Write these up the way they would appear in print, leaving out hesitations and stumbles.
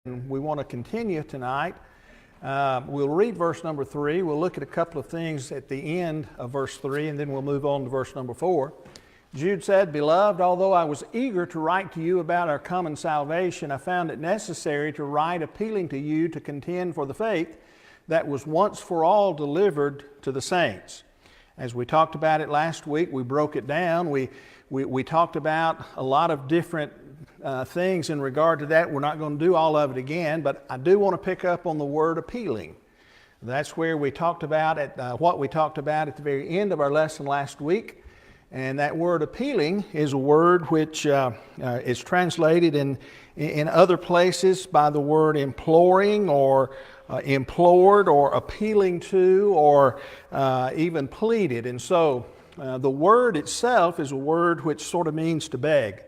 We want to continue tonight. We'll read verse number 3. We'll look at a couple of things at the end of verse 3, and then we'll move on to verse number 4. Jude said, "Beloved, although I was eager to write to you about our common salvation, I found it necessary to write appealing to you to contend for the faith that was once for all delivered to the saints." As we talked about it last week, we broke it down. We talked about a lot of different things in regard to that. We're not going to do all of it again, but I do want to pick up on the word appealing. That's where we talked about what we talked about at the very end of our lesson last week. And that word appealing is a word which is translated in other places by the word imploring or implored or appealing to or even pleaded. And so the word itself is a word which sort of means to beg.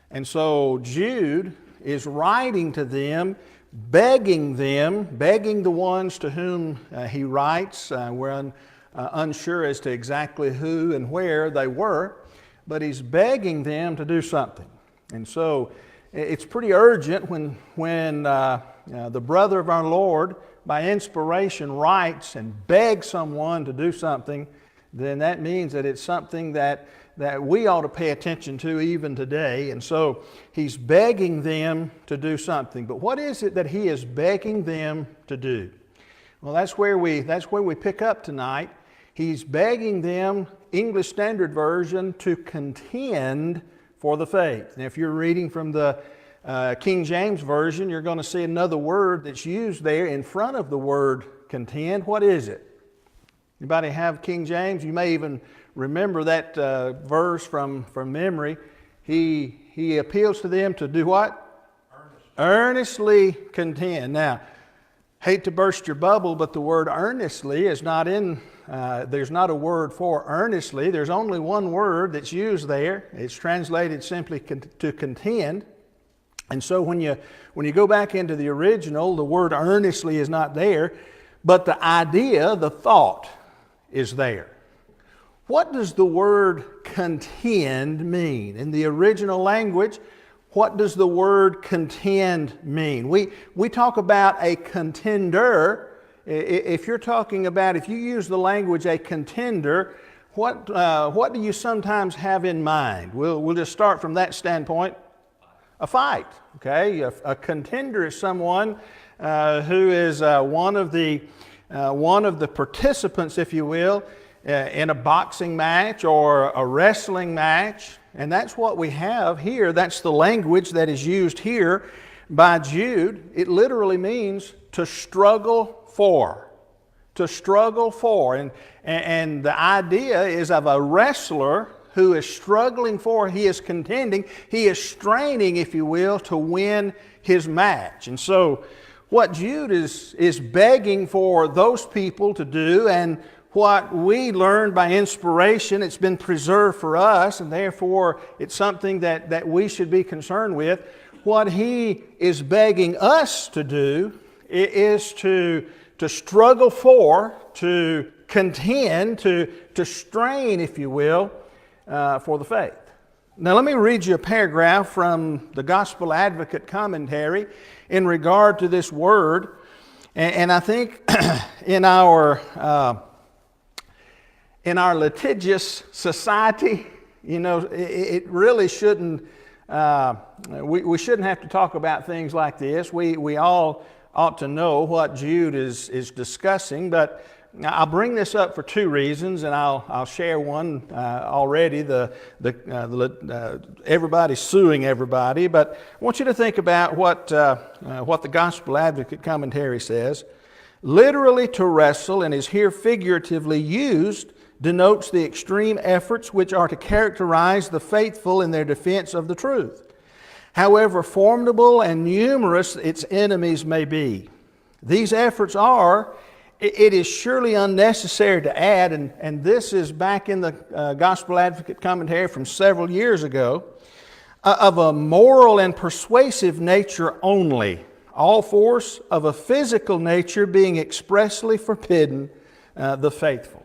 And so Jude is writing to them, begging the ones to whom he writes. We're unsure as to exactly who and where they were, but he's begging them to do something. And so it's pretty urgent when the brother of our Lord, by inspiration, writes and begs someone to do something. Then that means that it's something that we ought to pay attention to even today. And so he's begging them to do something. But what is it that he is begging them to do? Well, that's where we pick up tonight. He's begging them, English Standard Version, to contend for the faith. Now, if you're reading from the King James Version, you're going to see another word that's used there in front of the word contend. What is it? Anybody have King James? You may even remember that verse from memory. He appeals to them to do what? Earnestly contend. Now, hate to burst your bubble, but the word earnestly is not in, there's not a word for earnestly. There's only one word that's used there. It's translated simply to contend. And so when you go back into the original, the word earnestly is not there, but the idea, the thought, is there. What does the word contend mean? In the original language, what does the word contend mean? We talk about a contender. If you use the language a contender, what do you sometimes have in mind? We'll just start from that standpoint. A fight, okay? A contender is someone who is one of the participants, if you will, in a boxing match or a wrestling match. And that's what we have here. That's the language that is used here by Jude. It literally means to struggle for. To struggle for. And the idea is of a wrestler who is struggling for, he is contending, he is straining, if you will, to win his match. And so what Jude is begging for those people to do, and what we learned by inspiration, it's been preserved for us, and therefore it's something that we should be concerned with. What he is begging us to do is to struggle for, to contend, to strain, if you will, for the faith. Now let me read you a paragraph from the Gospel Advocate commentary in regard to this word. And I think in our litigious society, it really shouldn't, we shouldn't have to talk about things like this. We all ought to know what Jude is discussing, but I'll bring this up for two reasons, and I'll share one already. Everybody's suing everybody, but I want you to think about what the Gospel Advocate commentary says. Literally to wrestle, and is here figuratively used, denotes the extreme efforts which are to characterize the faithful in their defense of the truth. However formidable and numerous its enemies may be, these efforts are, it is surely unnecessary to add, and this is back in the Gospel Advocate commentary from several years ago, of a moral and persuasive nature only, all force of a physical nature being expressly forbidden the faithful.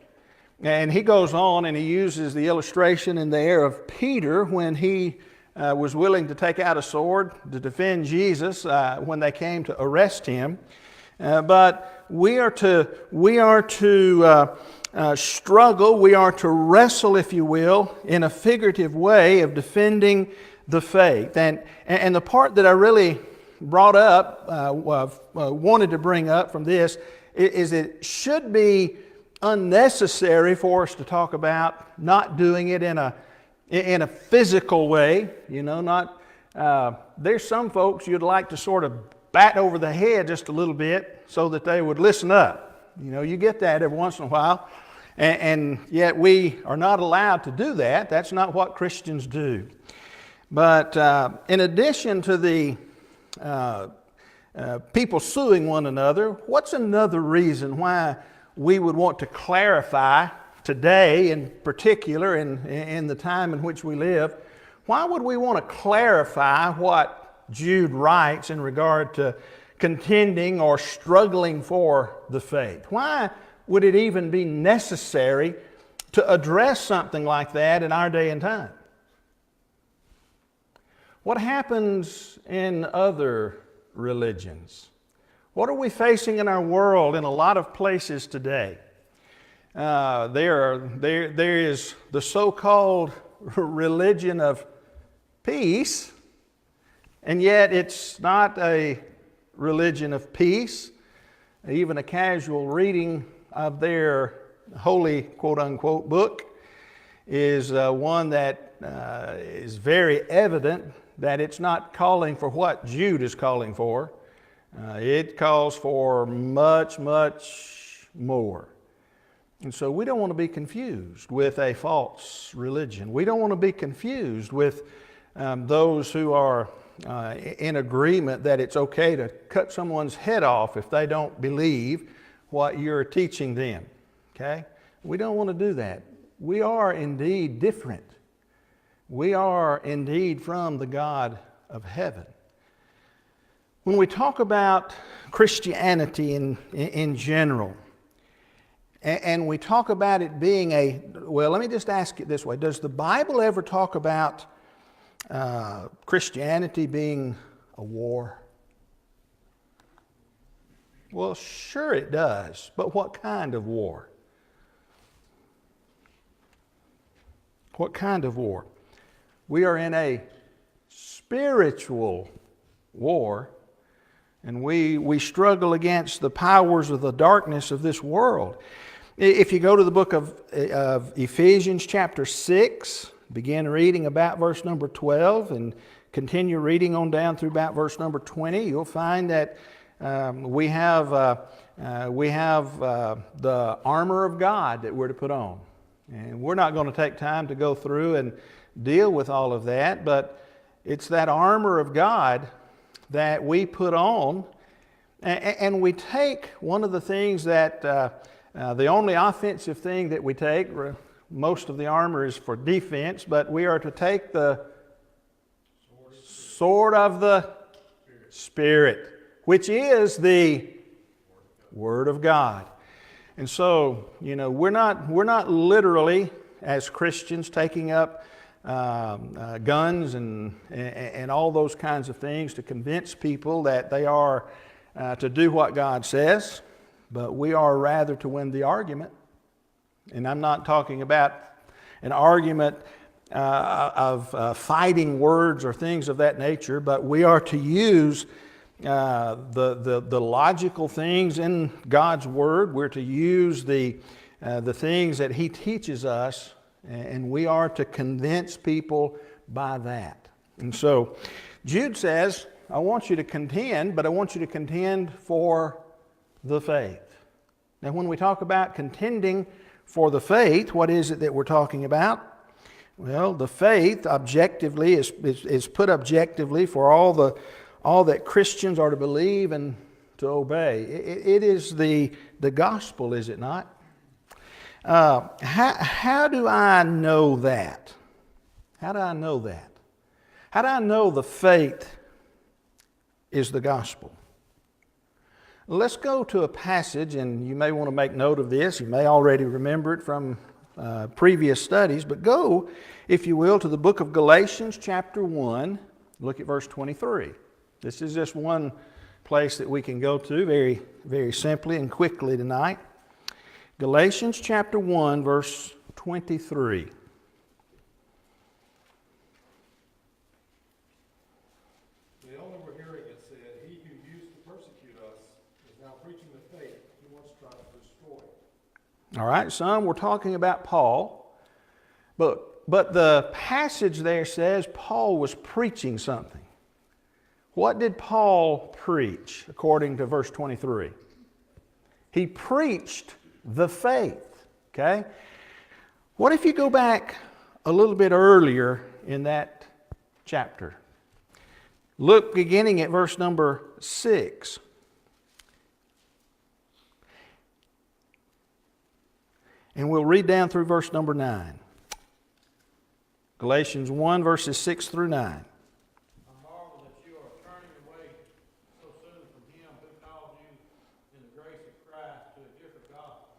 And he goes on and he uses the illustration in there of Peter when he was willing to take out a sword to defend Jesus when they came to arrest him. But we are to struggle, we are to wrestle, if you will, in a figurative way of defending the faith. And the part that I really brought up, wanted to bring up from this, is it should be unnecessary for us to talk about not doing it in a physical way. You know, not there's some folks you'd like to sort of bat over the head just a little bit so that they would listen up. You know, you get that every once in a while, and yet we are not allowed to do that. That's not what Christians do. But in addition to the people suing one another, what's another reason why we would want to clarify today, in particular, in the time in which we live? Why would we want to clarify what Jude writes in regard to contending or struggling for the faith? Why would it even be necessary to address something like that in our day and time? What happens in other religions? What are we facing in our world in a lot of places today? There is the so-called religion of peace, and yet it's not a religion of peace. Even a casual reading of their holy, quote-unquote, book is one that is very evident that it's not calling for what Jude is calling for. It calls for much, much more. And so we don't want to be confused with a false religion. We don't want to be confused with those who are in agreement that it's okay to cut someone's head off if they don't believe what you're teaching them. Okay? We don't want to do that. We are indeed different. We are indeed from the God of heaven. When we talk about Christianity in general, and we talk about it being well, let me just ask it this way. Does the Bible ever talk about Christianity being a war? Well, sure it does, but what kind of war? What kind of war? We are in a spiritual war, and we struggle against the powers of the darkness of this world. If you go to the book of Ephesians chapter 6, begin reading about verse number 12 and continue reading on down through about verse number 20, you'll find that we have the armor of God that we're to put on. And we're not going to take time to go through and deal with all of that, but it's that armor of God that we put on, and we take one of the things that the only offensive thing that we take, most of the armor is for defense, but we are to take the sword of the Spirit, which is the Word of God. And so, you know, we're not literally, as Christians, taking up guns and all those kinds of things to convince people that they are to do what God says, but we are rather to win the argument. And I'm not talking about an argument of fighting words or things of that nature, but we are to use the logical things in God's Word. We're to use the things that He teaches us, and we are to convince people by that. And so Jude says, I want you to contend, but I want you to contend for the faith. Now, when we talk about contending for the faith, what is it that we're talking about? Well, the faith objectively is put objectively for all that Christians are to believe and to obey. It is the gospel, is it not? How do I know that? How do I know that? How do I know the faith is the gospel? Let's go to a passage, and you may want to make note of this. You may already remember it from previous studies. But go, if you will, to the book of Galatians chapter 1. Look at verse 23. This is just one place that we can go to very, very simply and quickly tonight. Galatians chapter 1, verse 23. The elder were hearing it said, "He who used to persecute us is now preaching the faith he once tried to destroy." All right, some we're talking about Paul, but the passage there says Paul was preaching something. What did Paul preach according to verse 23? He preached the faith, okay? What if you go back a little bit earlier in that chapter? Look beginning at verse number 6. And we'll read down through verse number 9. Galatians 1, verses 6 through 9. I marvel that you are turning away so soon from him who called you in the grace of Christ to a different gospel,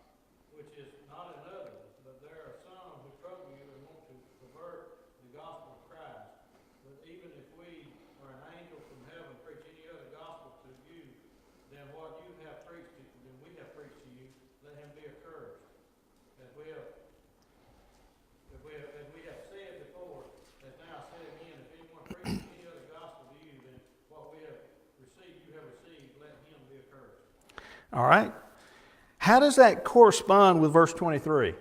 which is not another, but there are some who trouble you and want to pervert the gospel of Christ. But even if we or an angel from heaven preach any other gospel to you than what you have preached to, than we have preached to you, let him be accursed. As we have said before, as now said again, if anyone preaches any other gospel to you than what we have received, you have received, let him be accursed. All right. How does that correspond with verse 23?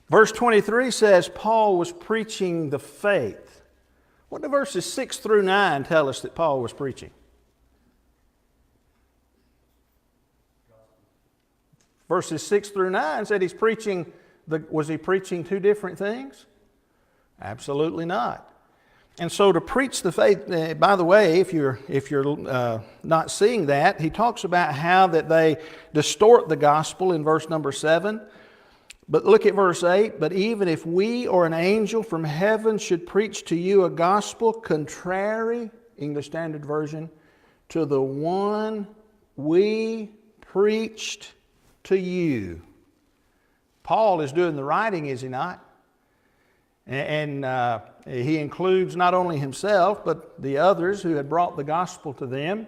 Verse 23 says Paul was preaching the faith. What do verses 6 through 9 tell us that Paul was preaching? Verses 6 through 9 said he's preaching, was he preaching two different things? Absolutely not. And so to preach the faith, by the way, if you're not seeing that, he talks about how that they distort the gospel in verse number 7. But look at verse 8. But even if we or an angel from heaven should preach to you a gospel contrary, English Standard Version, to the one we preached to you. Paul is doing the writing, is he not? And he includes not only himself, but the others who had brought the gospel to them.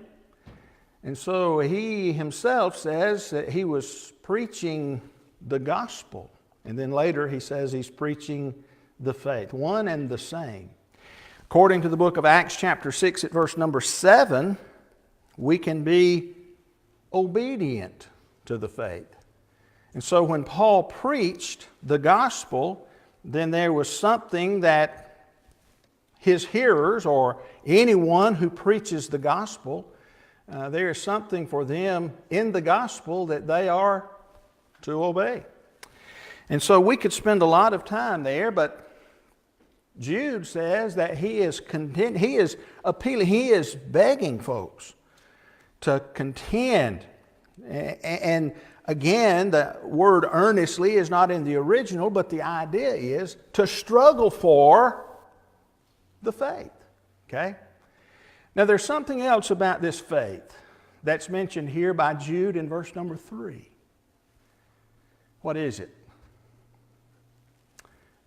And so he himself says that he was preaching the gospel. And then later he says he's preaching the faith, one and the same. According to the book of Acts chapter 6 at verse number 7, we can be obedient to the faith. And so when Paul preached the gospel, then there was something that his hearers or anyone who preaches the gospel, there is something for them in the gospel that they are to obey. And so we could spend a lot of time there, but Jude says that he is appealing, he is begging folks to contend. And again, the word earnestly is not in the original, but the idea is to struggle for the faith. Okay? Now there's something else about this faith that's mentioned here by Jude in verse number 3. What is it?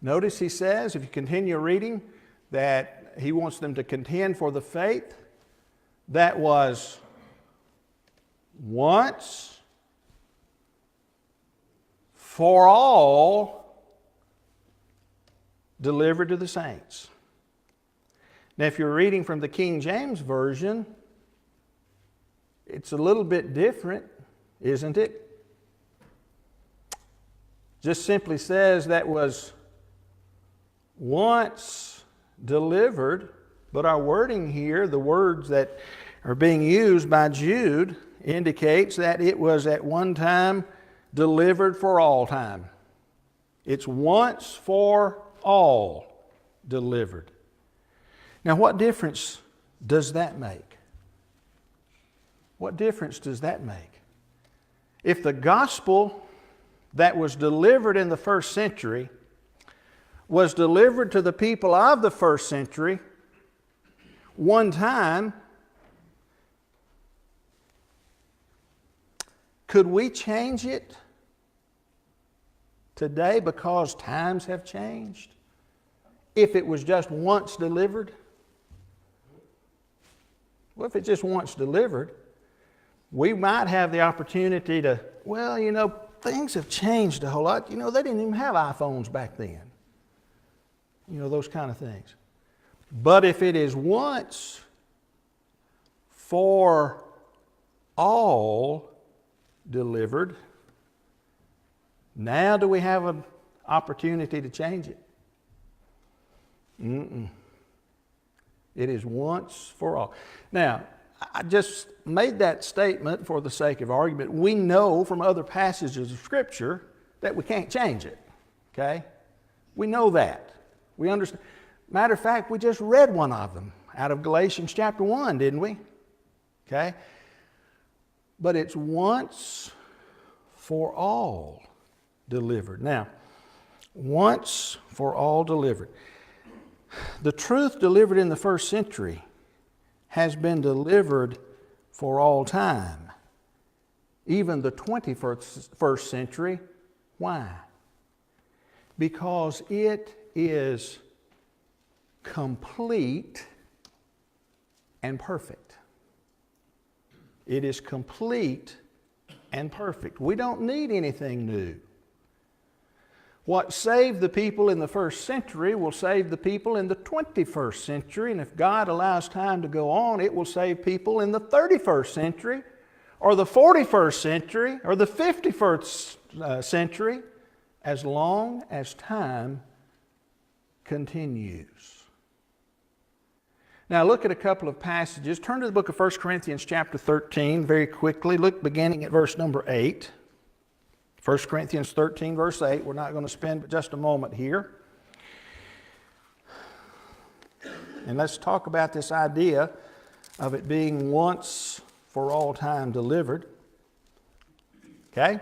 Notice he says, if you continue reading, that he wants them to contend for the faith that was once for all delivered to the saints. Now, if you're reading from the King James Version, it's a little bit different, isn't it? Just simply says that was once delivered, but our wording here, the words that are being used by Jude, indicates that it was at one time delivered for all time. It's once for all delivered. Now, what difference does that make? What difference does that make? If the gospel that was delivered in the first century was delivered to the people of the first century one time, could we change it today because times have changed? If it was just once delivered? Well, if it's just once delivered, we might have the opportunity to, well, you know, things have changed a whole lot. You know, they didn't even have iPhones back then. You know, those kind of things. But if it is once for all delivered, now do we have an opportunity to change it? It is once for all. Now, I just made that statement for the sake of argument. We know from other passages of Scripture that we can't change it. Okay? We know that. We understand. Matter of fact, we just read one of them out of Galatians chapter 1, didn't we? Okay? But it's once for all delivered. Now, once for all delivered. The truth delivered in the first century has been delivered for all time. Even the 21st century. Why? Because it is complete and perfect. It is complete and perfect. We don't need anything new. What saved the people in the first century will save the people in the 21st century, and if God allows time to go on, it will save people in the 31st century, or the 41st century, or the 51st century, as long as time continues. Now look at a couple of passages. Turn to the book of 1 Corinthians chapter 13 very quickly. Look beginning at verse number 8. 1 Corinthians 13 verse 8. We're not going to spend just a moment here. And let's talk about this idea of it being once for all time delivered. Okay?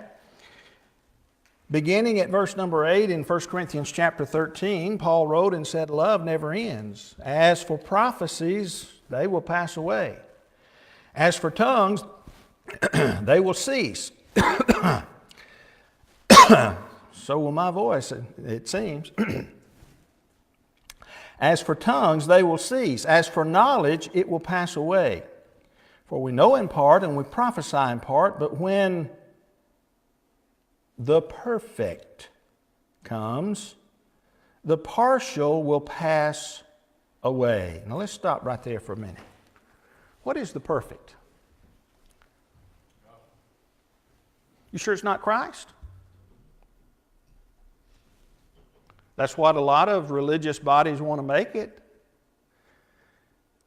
Beginning at verse number 8 in 1 Corinthians chapter 13, Paul wrote and said, "Love never ends. As for prophecies, they will pass away. As for tongues, they will cease." So will my voice, it seems. As for tongues, they will cease. As for knowledge, it will pass away. For we know in part and we prophesy in part, but when the perfect comes, the partial will pass away. Now let's stop right there for a minute. What is the perfect? You sure it's not Christ? That's what a lot of religious bodies want to make it.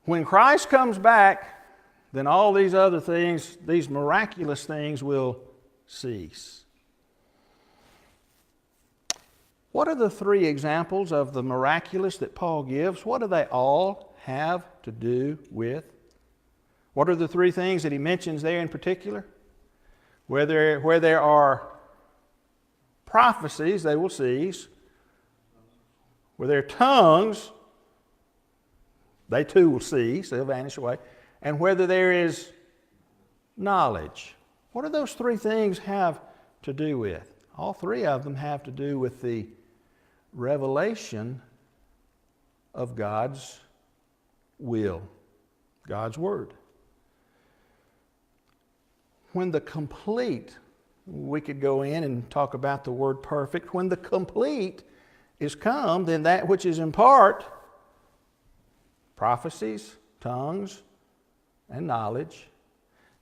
When Christ comes back, then all these other things, these miraculous things will cease. What are the three examples of the miraculous that Paul gives? What do they all have to do with? What are the three things that he mentions there in particular? Where there are prophecies, they will cease. Where there are tongues, they too will cease, they'll vanish away. And whether there is knowledge. What do those three things have to do with? All three of them have to do with the revelation of God's will, God's Word. When the complete, we could go in and talk about the word perfect, when the complete is come, then that which is in part, prophecies, tongues, and knowledge,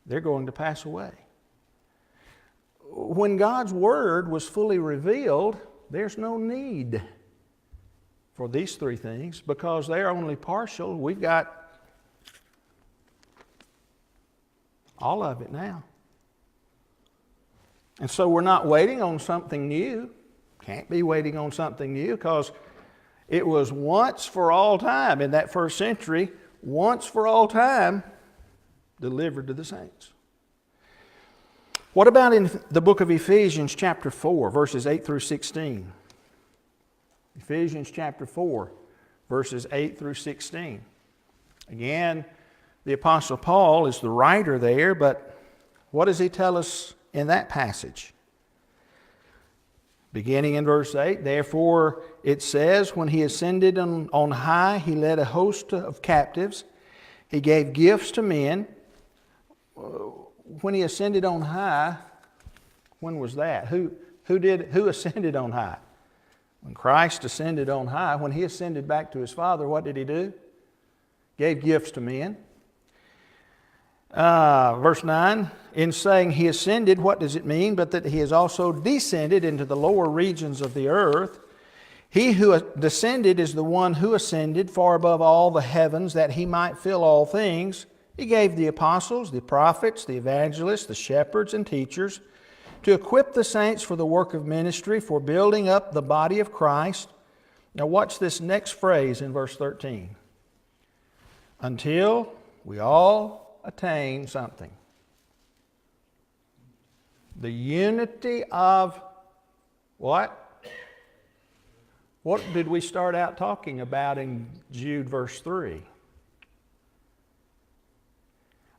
they're going to pass away. When God's Word was fully revealed, there's no need for these three things because they're only partial. We've got all of it now. And so we're not waiting on something new. Can't be waiting on something new because it was once for all time in that first century, once for all time delivered to the saints. What about in the book of Ephesians chapter 4, verses 8 through 16? Ephesians chapter 4, verses 8 through 16. Again, the Apostle Paul is the writer there, but what does he tell us in that passage? Beginning in verse 8, therefore it says, when he ascended on high, he led a host of captives. He gave gifts to men. When he ascended on high, when was that? Who ascended on high? When Christ ascended on high, when he ascended back to his Father, what did he do? Gave gifts to men. Verse 9, in saying he ascended, what does it mean? But that he has also descended into the lower regions of the earth. He who descended is the one who ascended far above all the heavens, that he might fill all things. He gave the apostles, the prophets, the evangelists, the shepherds, and teachers to equip the saints for the work of ministry, for building up the body of Christ. Now watch this next phrase in verse 13. Until we all attain something. The unity of what? What did we start out talking about in Jude verse 3?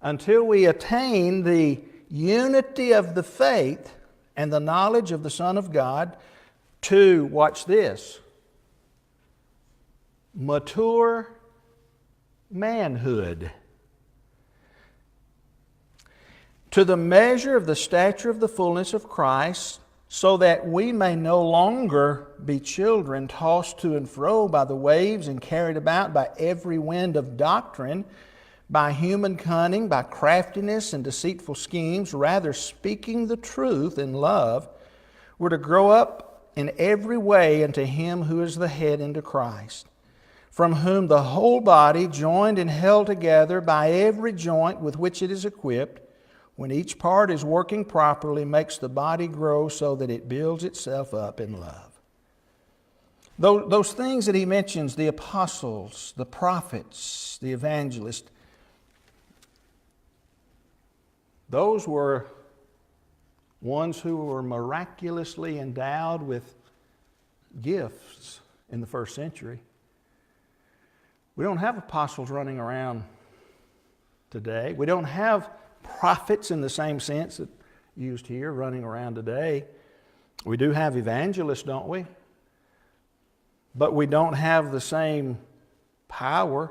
Until we attain the unity of the faith and the knowledge of the Son of God to, watch this, mature manhood, to the measure of the stature of the fullness of Christ, so that we may no longer be children tossed to and fro by the waves and carried about by every wind of doctrine, by human cunning, by craftiness and deceitful schemes. Rather, speaking the truth in love, we're to grow up in every way into Him who is the head, into Christ, from whom the whole body, joined and held together by every joint with which it is equipped, when each part is working properly, makes the body grow so that it builds itself up in love. Those things that he mentions, the apostles, the prophets, the evangelists, those were ones who were miraculously endowed with gifts in the first century. We don't have apostles running around today. We don't have prophets in the same sense that used here running around today. We do have evangelists, don't we? But we don't have the same power,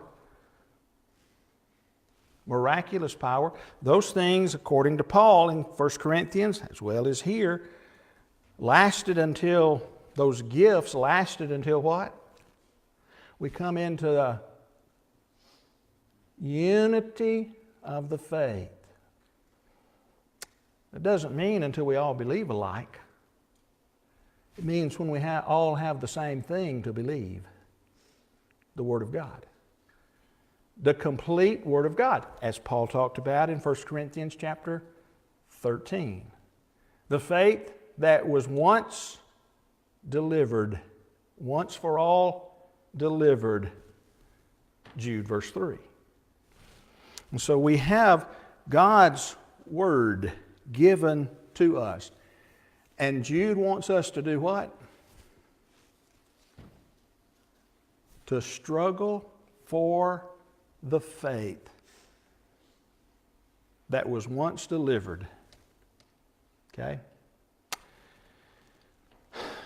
miraculous power. Those things, according to Paul in 1 Corinthians, as well as here, those gifts lasted until what? We come into the unity of the faith. It doesn't mean until we all believe alike. It means when we all have the same thing to believe, the Word of God. The complete Word of God, as Paul talked about in 1 Corinthians chapter 13. The faith that was once delivered, once for all delivered, Jude verse 3. And so we have God's Word given to us. And Jude wants us to do what? To struggle for the faith that was once delivered. Okay?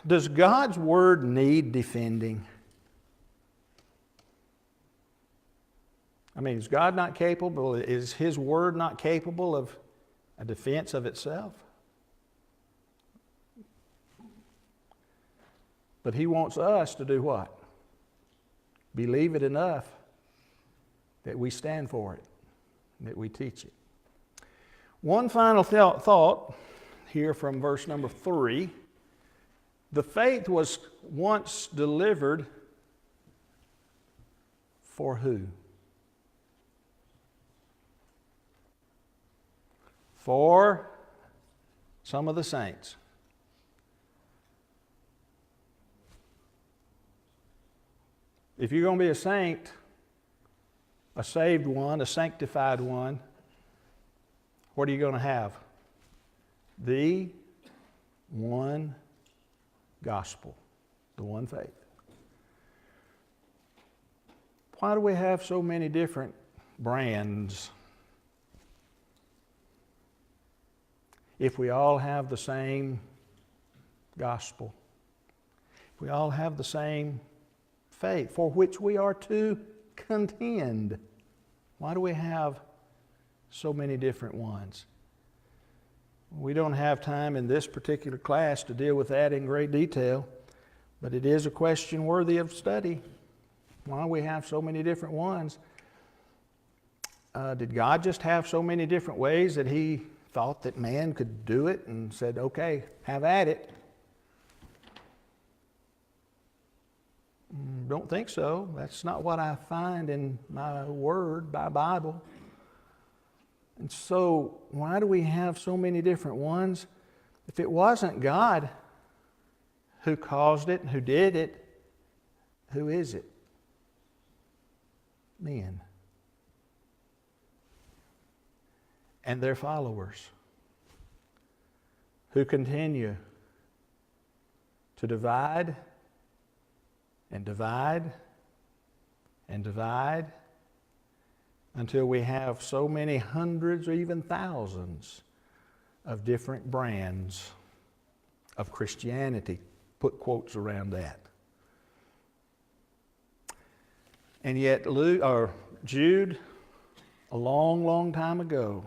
Does God's Word need defending? I mean, is God not capable? Is His Word not capable of a defense of itself? But He wants us to do what? Believe it enough that we stand for it, that we teach it. One final thought here from verse number 3. The faith was once delivered for who? For some of the saints. If you're going to be a saint, a saved one, a sanctified one, what are you going to have? The one gospel, the one faith. Why do we have so many different brands if we all have the same gospel, We all have the same faith for which we are to contend. Why do we have so many different ones? We don't have time in this particular class to deal with that in great detail, but it is a question worthy of study. Why we have so many different ones? Did God just have so many different ways that He thought that man could do it and said, okay, have at it? Don't think so. That's not what I find in my Word, my Bible. And so, why do we have so many different ones? If it wasn't God who caused it and who did it, who is it? Men. And their followers who continue to divide and divide and divide until we have so many hundreds or even thousands of different brands of Christianity. Put quotes around that. And yet Jude, a long, long time ago,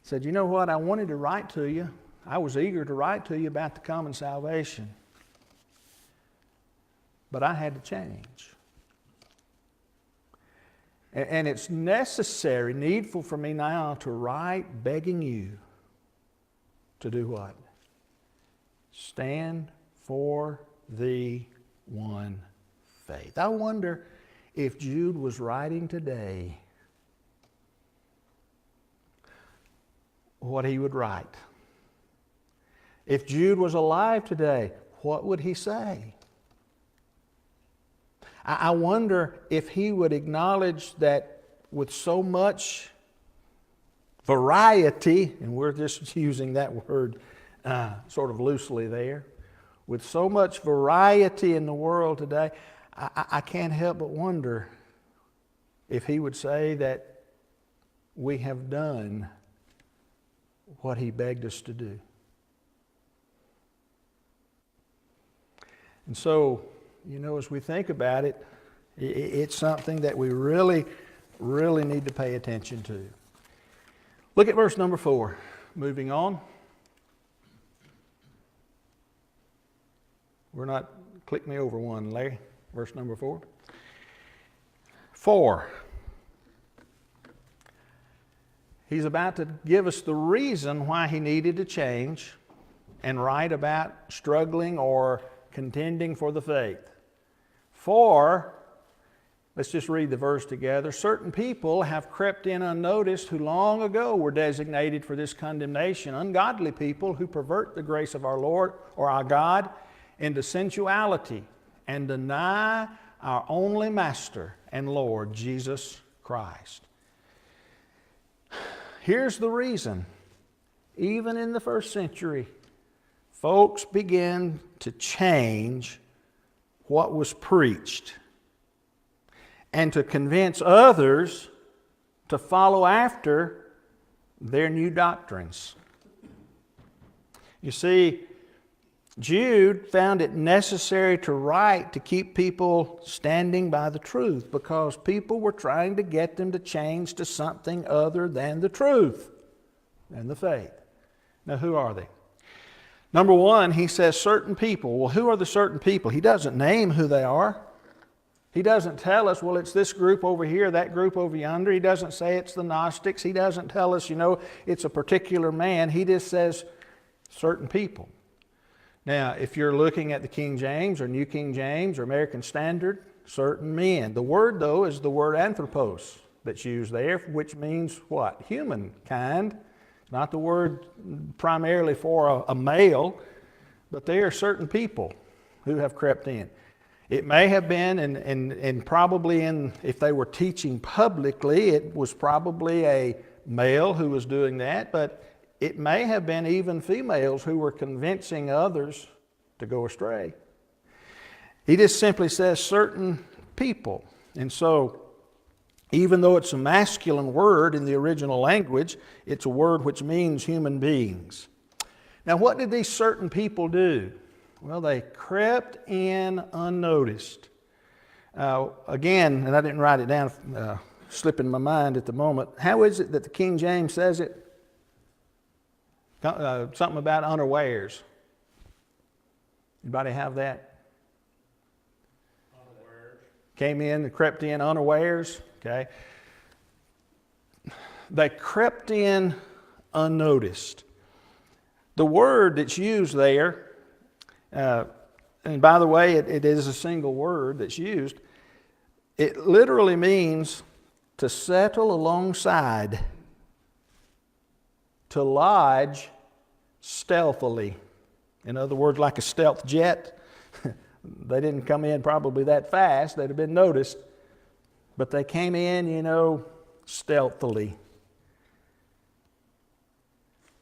said, you know what, I wanted to write to you. I was eager to write to you about the common salvation. But I had to change. And it's necessary, needful for me now to write begging you to do what? Stand for the one faith. I wonder if Jude was writing today, what he would write. If Jude was alive today, what would he say? I wonder if he would acknowledge that with so much variety, and we're just using that word sort of loosely there, with so much variety in the world today, I can't help but wonder if he would say that we have done what he begged us to do. And so, you know, as we think about it, it's something that we really, really need to pay attention to. Look at verse number 4. Moving on. Click me over one, Larry. Verse number 4. 4. He's about to give us the reason why he needed to change and write about struggling or contending for the faith. For, let's just read the verse together. Certain people have crept in unnoticed who long ago were designated for this condemnation. Ungodly people who pervert the grace of our Lord or our God into sensuality and deny our only Master and Lord, Jesus Christ. Here's the reason. Even in the first century, folks began to change what was preached and to convince others to follow after their new doctrines. You see, Jude found it necessary to write to keep people standing by the truth because people were trying to get them to change to something other than the truth and the faith. Now, who are they? Number one, he says certain people. Well, who are the certain people? He doesn't name who they are. He doesn't tell us, well, it's this group over here, that group over yonder. He doesn't say it's the Gnostics. He doesn't tell us, it's a particular man. He just says certain people. Now, if you're looking at the King James or New King James or American Standard, certain men. The word, though, is the word anthropos that's used there, which means what? Humankind. Not the word primarily for a male, but they are certain people who have crept in. It may have been, and probably if they were teaching publicly, it was probably a male who was doing that, but it may have been even females who were convincing others to go astray. He just simply says certain people. And so, even though it's a masculine word in the original language, it's a word which means human beings. Now, what did these certain people do? Well, they crept in unnoticed. Again, and I didn't write it down, slipping my mind at the moment. How is it that the King James says it? Something about unawares. Anybody have that? Unawares. Came in and crept in unawares. Okay. They crept in unnoticed. The word that's used there, and by the way, it is a single word that's used. It literally means to settle alongside, to lodge stealthily. In other words, like a stealth jet. They didn't come in probably that fast. They'd have been noticed. But they came in, stealthily.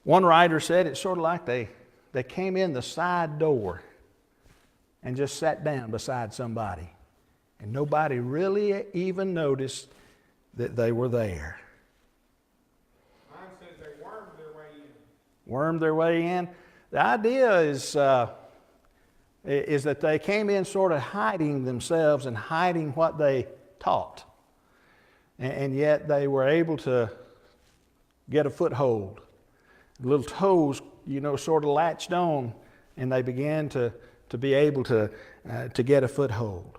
One writer said it's sort of like they came in the side door and just sat down beside somebody. And nobody really even noticed that they were there. Mine says they wormed their way in. Wormed their way in. The idea is that they came in sort of hiding themselves and hiding what they taught. And yet they were able to get a foothold. The little toes, sort of latched on, and they began to be able to get a foothold.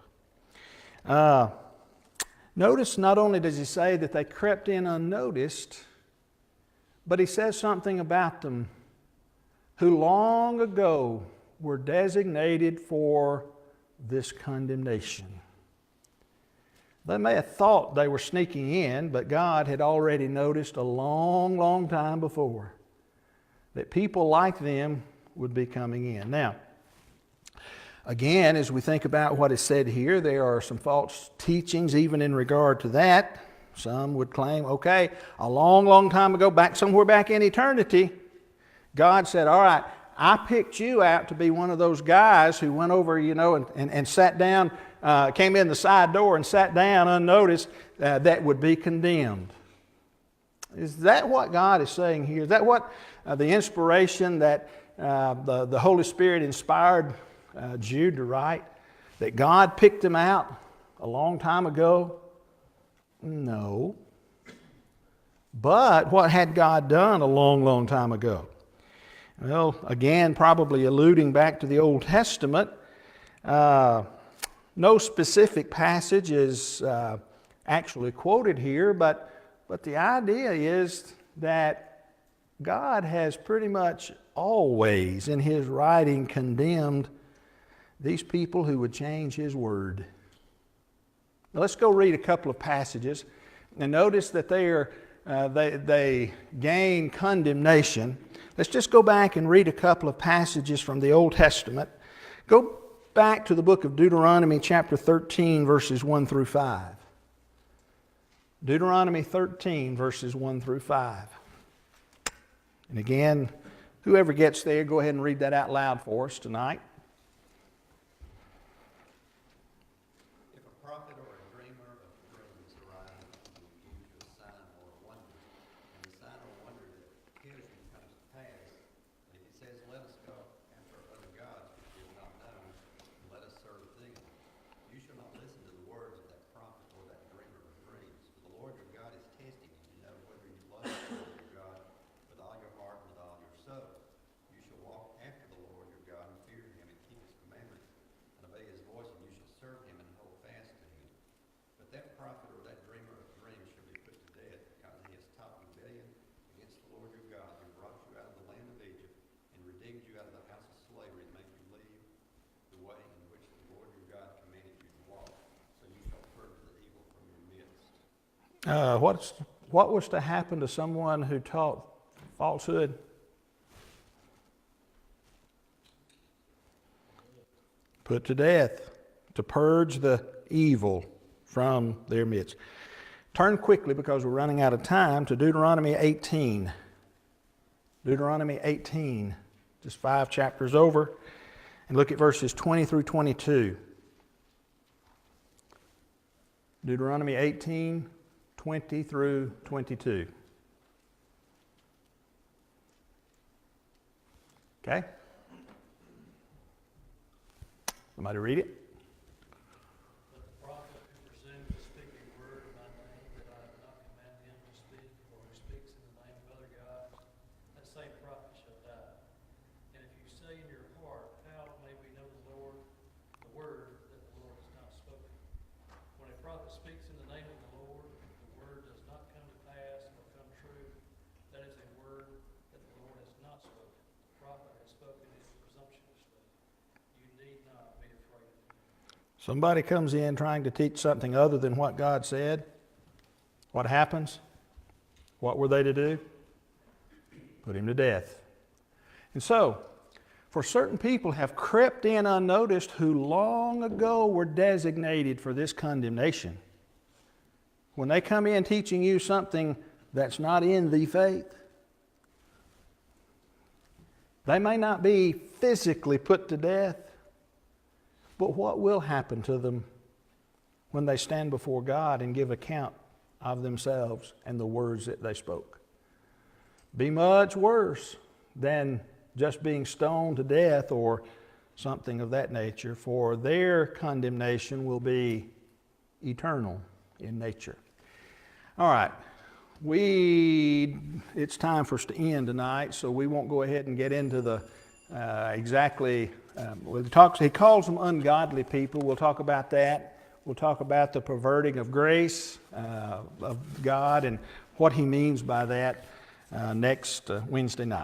Notice not only does he say that they crept in unnoticed, but he says something about them who long ago were designated for this condemnation. They may have thought they were sneaking in, but God had already noticed a long, long time before that people like them would be coming in. Now, again, as we think about what is said here, there are some false teachings even in regard to that. Some would claim, okay, a long, long time ago, somewhere back in eternity, God said, all right, I picked you out to be one of those guys who went over, and sat down, came in the side door and sat down unnoticed, that would be condemned. Is that what God is saying here? Is that what the inspiration that the Holy Spirit inspired Jude to write? That God picked them out a long time ago? No. But what had God done a long, long time ago? Well, again, probably alluding back to the Old Testament, no specific passage is actually quoted here, but the idea is that God has pretty much always in His writing condemned these people who would change His word. Now, let's go read a couple of passages and notice that they gain condemnation. Let's just go back and read a couple of passages from the Old Testament. Go back to the book of Deuteronomy chapter 13, verses 1 through 5. Deuteronomy 13, verses 1 through 5. And again, whoever gets there, go ahead and read that out loud for us tonight. If a prophet or a dreamer of dreams arise and gives you a sign or a wonder, and the sign or wonder that appears to you comes to pass, but if he says, let us go after other gods which we have not known, and let us serve them, you shall not listen to the words of that prophet or that dreamer of dreams. For the Lord your God is testing you to know whether you love the Lord your God with all your heart and with all your soul. You shall walk after the Lord your God and fear him and keep his commandments and obey his voice, and you shall serve him and hold fast to him. But that prophet or that dreamer of dreams shall be put to death, because he has taught rebellion against the Lord your God, who brought you out of the land of Egypt and redeemed you out of the house of slavery, to make you leave the way in which the Lord your God commanded you to walk. So you shall purge the evil from your midst. What was to happen to someone who taught falsehood? Put to death, to purge the evil from their midst. Turn quickly, because we're running out of time, to Deuteronomy 18. Deuteronomy 18, just 5 chapters over, and look at verses 20 through 22. Deuteronomy 18, 20 through 22. Okay? Somebody read it. But the prophet who presumes to speak a word in my name that I have not commanded him to speak, or who speaks in the name of other gods, that same prophet shall die. And if you say in your heart, how may we know the Lord, the word that the Lord has not spoken? When a prophet speaks in the name of the Lord, the word does not come to pass or come true. That is a word that the Lord has not spoken. The prophet has spoken it presumptuously. You need not be afraid of him. Somebody comes in trying to teach something other than what God said. What happens? What were they to do? Put him to death. And so, for certain people have crept in unnoticed who long ago were designated for this condemnation. When they come in teaching you something that's not in the faith, they may not be physically put to death, but what will happen to them when they stand before God and give account of themselves and the words that they spoke? Be much worse than just being stoned to death or something of that nature, for their condemnation will be eternal in nature. All right. It's time for us to end tonight, so we won't go ahead and get into the he calls them ungodly people. We'll talk about that. We'll talk about the perverting of grace of God and what he means by that next Wednesday night.